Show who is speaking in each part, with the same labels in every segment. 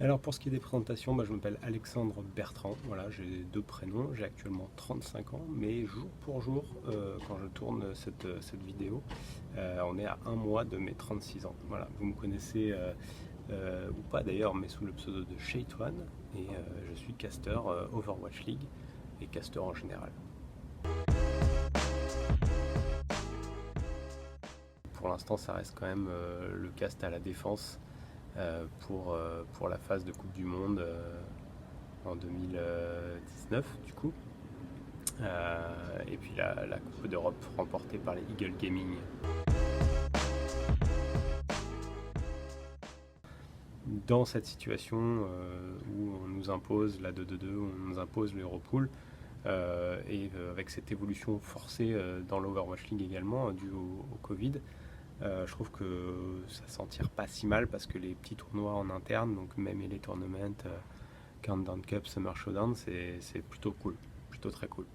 Speaker 1: Alors pour ce qui est des présentations, je m'appelle Alexandre Bertrand, voilà, j'ai deux prénoms, j'ai actuellement 35 ans, mais jour pour jour, quand je tourne cette vidéo, on est à un mois de mes 36 ans. Voilà, vous me connaissez ou pas d'ailleurs, mais sous le pseudo de Shaytwan, et je suis caster Overwatch League et caster en général. Pour l'instant, ça reste quand même le cast à la défense pour la phase de Coupe du Monde en 2019 du coup. Et puis la Coupe d'Europe remportée par les Eagle Gaming. Dans cette situation où on nous impose la 2-2-2, où on nous impose l'Europool, et avec cette évolution forcée dans l'Overwatch League également, due au Covid, je trouve que ça s'en tire pas si mal parce que les petits tournois en interne, donc même les tournaments, Countdown Cup, Summer Showdown, c'est plutôt cool, plutôt très cool.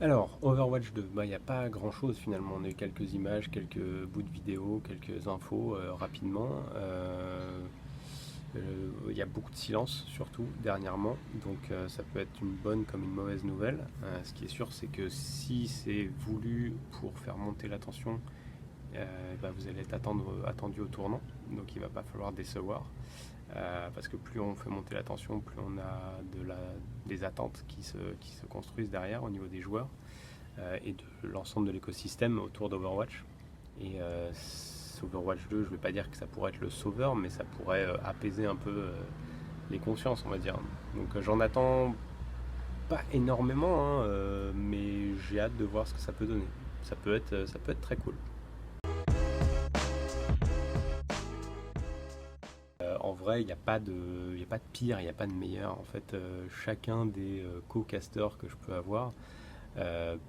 Speaker 1: Alors, Overwatch 2, il n'y a pas grand chose finalement. On a eu quelques images, quelques bouts de vidéo, quelques infos rapidement. Il y a beaucoup de silence surtout dernièrement, donc ça peut être une bonne comme une mauvaise nouvelle. Ce qui est sûr, c'est que si c'est voulu pour faire monter la tension, vous allez être attendu au tournant, donc il ne va pas falloir décevoir. Parce que plus on fait monter la tension, plus on a des attentes qui se construisent derrière au niveau des joueurs et de l'ensemble de l'écosystème autour d'Overwatch. Et Overwatch 2, je ne vais pas dire que ça pourrait être le sauveur, mais ça pourrait apaiser un peu les consciences, on va dire. Donc j'en attends pas énormément, hein, mais j'ai hâte de voir ce que ça peut donner. Ça peut être très cool. En vrai, il n'y a pas de pire, il n'y a pas de meilleur. En fait, chacun des co-casters que je peux avoir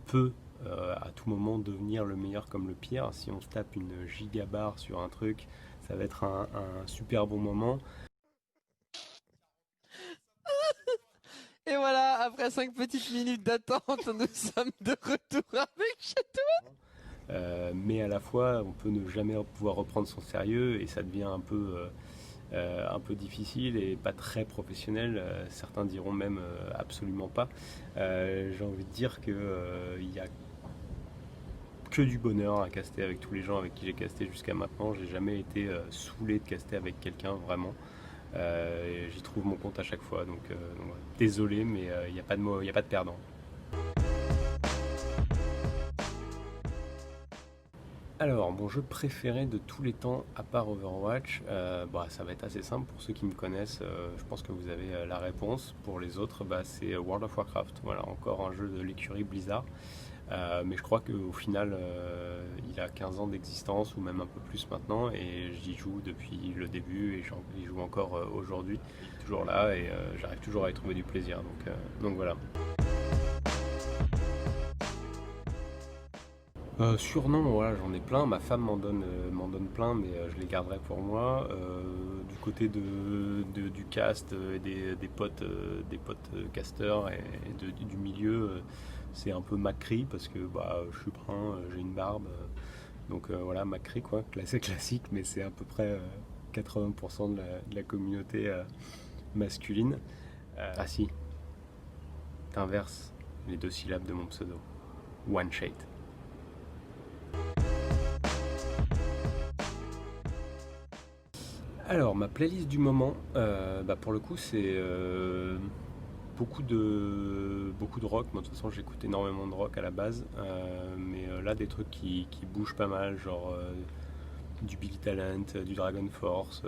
Speaker 1: peut à tout moment devenir le meilleur comme le pire. Si on se tape une gigabarre sur un truc, ça va être un super bon moment.
Speaker 2: Et voilà, après 5 petites minutes d'attente, nous sommes de retour avec Chateau.
Speaker 1: Mais à la fois, on peut ne jamais pouvoir reprendre son sérieux et ça devient un peu difficile et pas très professionnel. Certains diront même absolument pas. J'ai envie de dire qu'il y a que du bonheur à caster avec tous les gens avec qui j'ai casté jusqu'à maintenant. J'ai jamais été saoulé de caster avec quelqu'un vraiment. J'y trouve mon compte à chaque fois. Donc voilà. Désolé, mais il n'y a pas de mot, il n'y a pas de perdant. Alors, mon jeu préféré de tous les temps, à part Overwatch, ça va être assez simple pour ceux qui me connaissent. Je pense que vous avez la réponse. Pour les autres, c'est World of Warcraft. Voilà, encore un jeu de l'écurie Blizzard. Mais je crois qu'au final, il a 15 ans d'existence ou même un peu plus maintenant. Et j'y joue depuis le début et j'y joue encore aujourd'hui. Toujours là et j'arrive toujours à y trouver du plaisir. Donc voilà. Surnom, voilà, j'en ai plein. Ma femme m'en donne plein, mais je les garderai pour moi. Du côté du cast et des potes casters du milieu, c'est un peu McCree parce que je suis brun, j'ai une barbe. Donc voilà, McCree, quoi, classé classique, mais c'est à peu près 80% de la communauté masculine. Ah si, t'inverses les deux syllabes de mon pseudo. One Shade. Alors, ma playlist du moment, pour le coup, c'est beaucoup de rock. Moi, de toute façon, j'écoute énormément de rock à la base, mais là, des trucs qui bougent pas mal, genre du Billy Talent, du Dragon Force,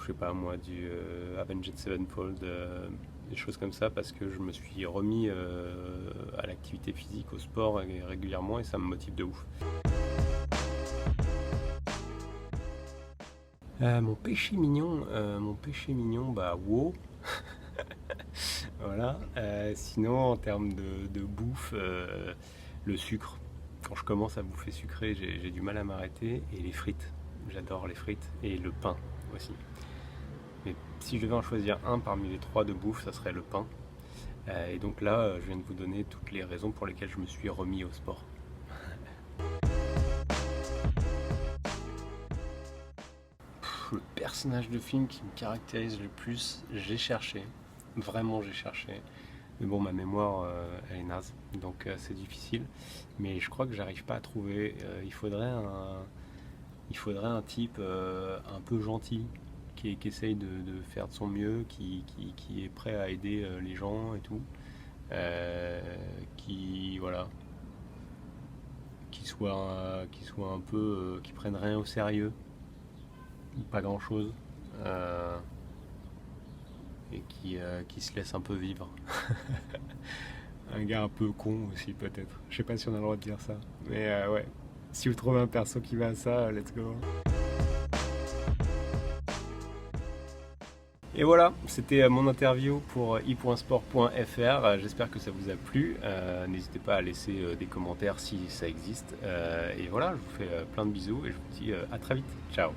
Speaker 1: je sais pas moi, du Avenged Sevenfold, des choses comme ça, parce que je me suis remis à l'activité physique, au sport régulièrement, et ça me motive de ouf. Mon péché mignon, WoW. Voilà. Sinon, en termes de bouffe, le sucre. Quand je commence à bouffer sucré, j'ai du mal à m'arrêter. Et les frites. J'adore les frites. Et le pain aussi. Mais si je devais en choisir un parmi les trois de bouffe, ça serait le pain. Et donc là, je viens de vous donner toutes les raisons pour lesquelles je me suis remis au sport. le personnage de film qui me caractérise le plus, j'ai cherché. Vraiment, j'ai cherché. Mais bon, ma mémoire, elle est naze, donc c'est difficile. Mais je crois que j'arrive pas à trouver. Il faudrait un type un peu gentil, qui essaye de faire de son mieux, qui est prêt à aider les gens et tout. Voilà, qui soit un peu, qui prenne rien au sérieux, ou pas grand chose, et qui se laisse un peu vivre. Un gars un peu con aussi peut-être. Je sais pas si on a le droit de dire ça. Mais ouais. Si vous trouvez un perso qui va à ça, let's go. Et voilà, c'était mon interview pour i.sport.fr. J'espère que ça vous a plu. N'hésitez pas à laisser des commentaires si ça existe. Et voilà, je vous fais plein de bisous et je vous dis à très vite. Ciao.